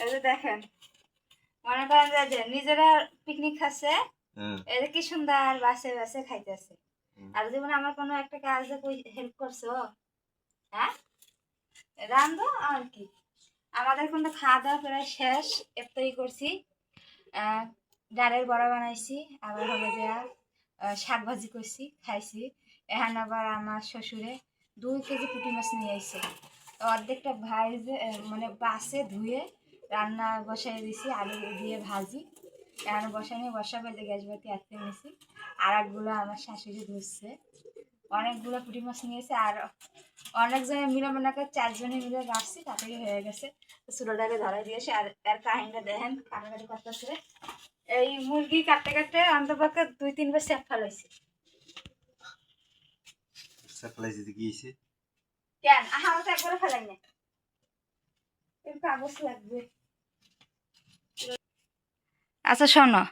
এই যে দেখেন, মনে করেন যে নিজেরা পিকনিক খাচ্ছে, এই যে কি সুন্দর বাসে বাসে খাইতেছে। আর যেমন আমার কোনো একটা কাজে হেল্প করছো, হ্যাঁ রান্ধো আর কি। আমাদের কিন্তু খাওয়া দাওয়া প্রায় শেষ, এফতারি করছি, ডালের বড়া বানাইছি, আবার হলো যে শাক ভাজি করছি, খাইছি। এখন আবার আমার শ্বশুরে 2 কেজি পুঁটি মাছ নিয়ে আসছে, তো অর্ধেকটা ভাই যে মানে বাসে ধুয়ে রান্না বসাই দিছি, আলু দিয়ে ভাজি। এখন বসাই নিয়ে বসাবে, যে গ্যাস বাতি আটকে নিয়েছি। আর একগুলো আমার শাশুড়ি ধরছে, অনেকগুলো পুঁটি মাছ নিয়েছে। আর অনেক জায়গায় মিলে মনে করে 4 জনে মিলে রাখছি, তাড়াতাড়ি হয়ে গেছে। চুলোটাকে ধরাই দিয়েছে। আর এর কাহিনীটা দেখেন, কাটাকাটি করতেছে। এই মুরগি কাটতে কাটতে অন্তপক্ষে 2-3 বার সেপ ফেলাইছে। কেন আমার তো একবারে ফেলাই না, কাগজ লাগবে। আচ্ছা শোনো,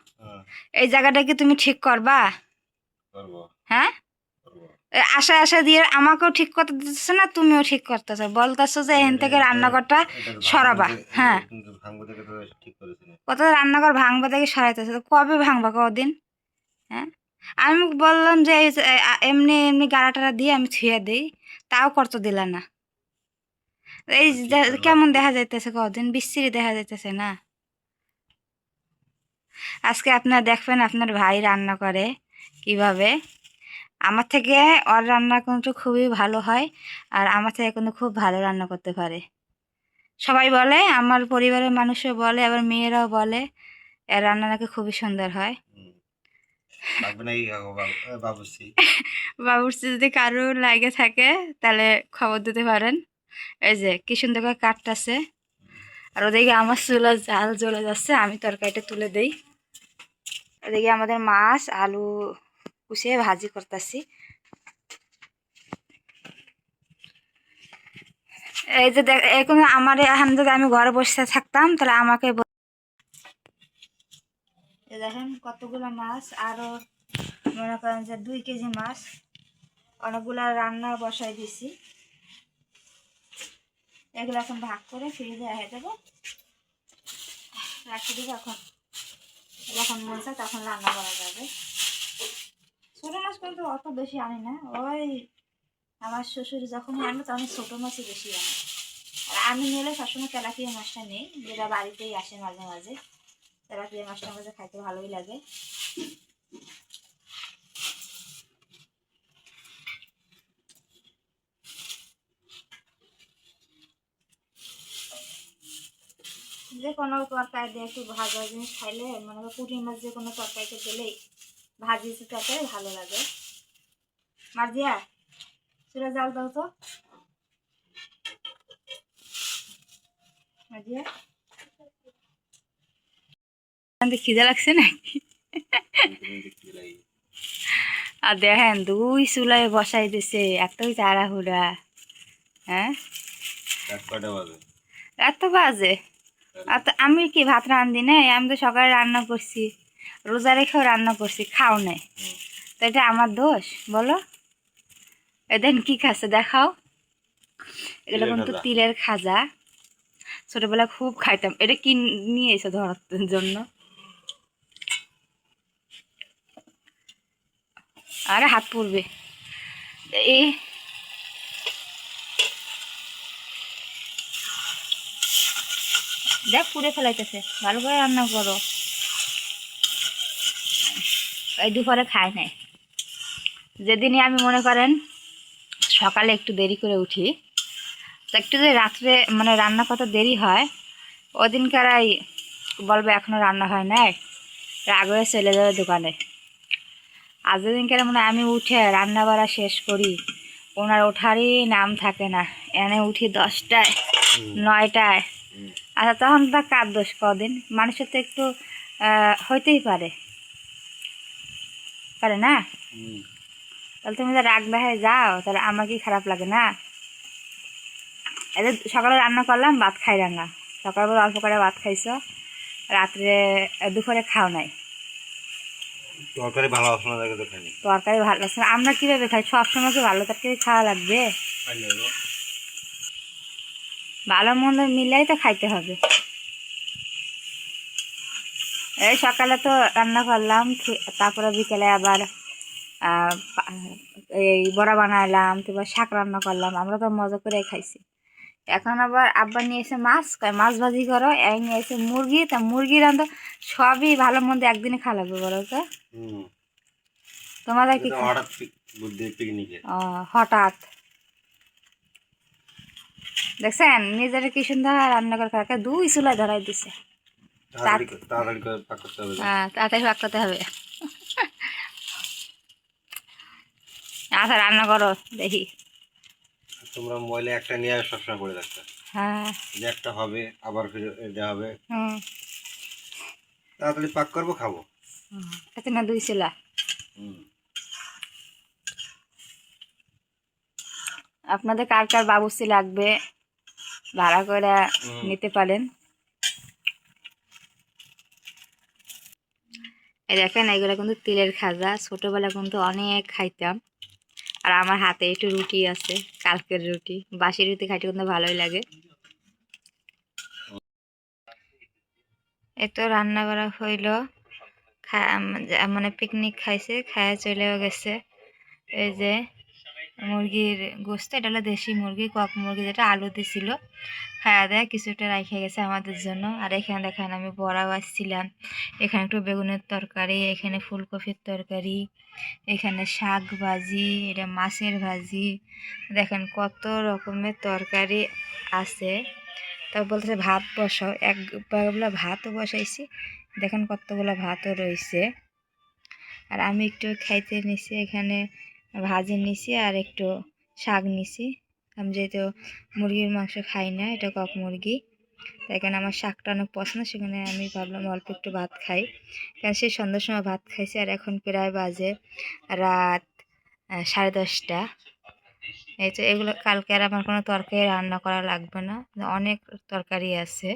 এই জায়গাটা কি তুমি ঠিক করবা? হ্যাঁ, আশা আশা দিয়ে আমাকেও ঠিক করতে দিতেছে না, তুমিও ঠিক করতেছো, বলতেছো যে এখান থেকে রান্নাঘরটা সরাবা। হ্যাঁ, কত রান্নাঘর ভাঙবা থেকে সরাইতেছে, কবে ভাঙবা কদিন? হ্যাঁ, আমি বললাম যে এমনি এমনি গাড়া টাড়া দিয়ে আমি ছুঁয়ে দিই, তাও করতে দিলা না। এই কেমন দেখা যাইতেছে, কদিন বিশ্রী দেখা যাইতেছে না। আজকে আপনারা দেখবেন আপনার ভাই রান্না করে কিভাবে। আমার থেকে ওর রান্না কিন্তু খুবই ভালো হয়, আর আমার থেকে কিন্তু খুব ভালো রান্না করতে পারে। সবাই বলে, আমার পরিবারের মানুষও বলে, আবার মেয়েরাও বলে এর রান্না নাকি খুবই সুন্দর হয়। বাবুর্চি যদি কারো লাগে থাকে তাহলে খবর দিতে পারেন। এই যে কি সুন্দর করে কাটতেছে, আর ওদিকে আমার চুলা জাল জ্বলে যাচ্ছে, আমি তরকারিটা তুলে দিই। ওদিকে আমাদের মাছ আলু কুচিয়ে ভাজি করতেছি। এই যে এখন আমার এখন যদি আমি ঘরে বসে থাকতাম তাহলে আমাকে দেখেন কতগুলো মাছ, আরো মনে করেন যে 2 কেজি মাছ, অনেকগুলো রান্না বসাই দিছি। এগুলো এখন ভাগ করে ফ্রিজে রেখে দেবো, রাখি দেবো। এখন যখন মন চায় তখন রান্না করা যাবে। ছোটো মাছ কিন্তু অত বেশি আনি না, ওই আমার শ্বশুর যখনই আনে তখন ছোটো মাছই বেশি আনে। আর আমি নিলে সবসময় তেলাপিয়া মাছটা নেই, যেটা বাড়িতেই আসে মাঝে মাঝে। তেলাপিয়া মাছটা আমাদের খাইতে ভালোই লাগে। যে কোনো তরকারি দিয়ে একটু ভাজা জিনিস খাইলে, মনে হয় পুঁটি মাছ যে কোনো তরকারিতে দিলেই ভাজি তরকারি ভালো লাগে। মার্জিয়া চুলা জাল দাও তো, মার্জিয়া খিদে লাগছে নাকি? আর দেখেন 2 চুলায় বসাই দিছে, এতই তাড়াহুড়া। হ্যাঁ, এত বাজে। আমি কি ভাত রান্ধি না? আমি তো সকালে রান্না করছি, রোজা রেখেও রান্না করছি, খাও নাই তো এটা আমার দোষ বলো? এদিন কি খাচ্ছে দেখাও। এগুলো কিন্তু তিলের খাজা, ছোটবেলা খুব খাইতাম। এটা কি নিয়ে এসে ধরার জন্য? আরে হাত পড়বে। এই দেখ পুড়ে ফেলাইতেছে, ভালো করে রান্না করো। এই দুপুরে খাই নাই। যেদিনই আমি মনে করেন সকালে একটু দেরি করে উঠি, তো একটু যদি রাত্রে মানে রান্না কত দেরি হয়, ওদিনকারাই বলবে এখনো রান্না হয় নাই, রাগ হয়ে চলে যাবে দোকানে। আর যেদিনকার মানে আমি উঠে রান্না বাড়া শেষ করি, ওনার ওঠারই নাম থাকে না। এনে উঠি 10টায় 9টায়। আচ্ছা তখন তো কার দোষ? কদিন মানুষের তো একটু হইতেই পারে, পারে না? তাহলে তুমি তো রাগ দেখায় যাও, তাহলে আমার কি খারাপ লাগে না? এই সকালে রান্না করলাম, ভাত খাই রান্না, সকালবেলা অল্প করে ভাত খাইছো, রাত্রে দুপুরে খাও নাই। তরকারি ভালো আসে না, তরকারি ভালো লাগছে না, আমরা কিভাবে খাই? সবসময় কি ভালো তরকারি খাওয়া লাগবে? ভালো মন্দ মিলাই তো খাইতে হবে। এই সকালে তো রান্না করলাম, তারপরে বিকেলে আবার এই বড়া বানাইলাম, তারপর শাক রান্না করলাম, আমরা তো মজা করে খাইছি। এখন আবার আব্বা নিয়ে এসে মাছ, কয় মাছ ভাজি করো, এই নিয়ে এসে মুরগি, তা মুরগি রান্ধো, সবই ভালো মন্দ একদিনে খাওয়া লাগবে বলো তো। তোমাদের কি হঠাৎ বুদ্ধি পিকনিকে হঠাৎ দেখছেন নিজের কি সুন্দর রান্না করে খাওয়া, 2 চুলায় ধরাই দিছে। তাড়াতাড়ি করে পাক করতে হবে। তাড়াতাড়ি ভাগ করতে হবে। আচ্ছা রান্না করো দেখি। তোমরা মোবাইলে একটা নিয়ে সবসময় করে রাখতে, হ্যাঁ যে একটা হবে আবার ফিরে দেওয়া হবে। হুম, তাড়াতাড়ি পাক করবো, খাবো। এত না 2 চুলা। আপনাদের কার কার বাবুর্চি লাগবে ভাড়া করে নিতে পারেন। এই দেখেন এগুলো কিন্তু তিলের খাজা, ছোটবেলা কিন্তু অনেক খাইতাম। আর আমার হাতে একটু রুটি আছে, কালকের রুটি, বাসি রুটি খাইতে কিন্তু ভালোই লাগে। এই তো রান্না করা হইল, মানে পিকনিক খাইছে, খায়া চলেও গেছে। এই যে মুরগির গোস্ত, এটা হলো দেশি মুরগি, কক মুরগি, যেটা আলু দিছিল, খাওয়া দেয় কিছুটা রেখে গেছে আমাদের জন্য। আর এখানে দেখেন আমি বড়াও আসছিলাম, এখানে একটু বেগুনের তরকারি, এখানে ফুলকপির তরকারি, এখানে শাক ভাজি, এটা মাছের ভাজি, দেখেন কত রকমের তরকারি আছে। তারপর বলতেছে ভাত বসাও, একবার ভাতও বসাইছি, দেখেন কতগুলো ভাতও রয়েছে। আর আমি একটু খাইতে নিছি, এখানে ভাজি নিছি আর একটু শাক নিছি। আমি যেহেতু মুরগির মাংস খাই না, এটা কক মুরগি, তাই এখানে আমার শাকটা অনেক পছন্দ, সেখানে আমি ভাবলাম অল্প একটু ভাত খাই, কারণ সেই সন্ধ্যার সময় ভাত খাইছি। আর এখন প্রায় বাজে রাত 10:30। এই তো এগুলো কালকে আর আমার কোনো তরকারি রান্না করা লাগবে না, অনেক তরকারি আছে।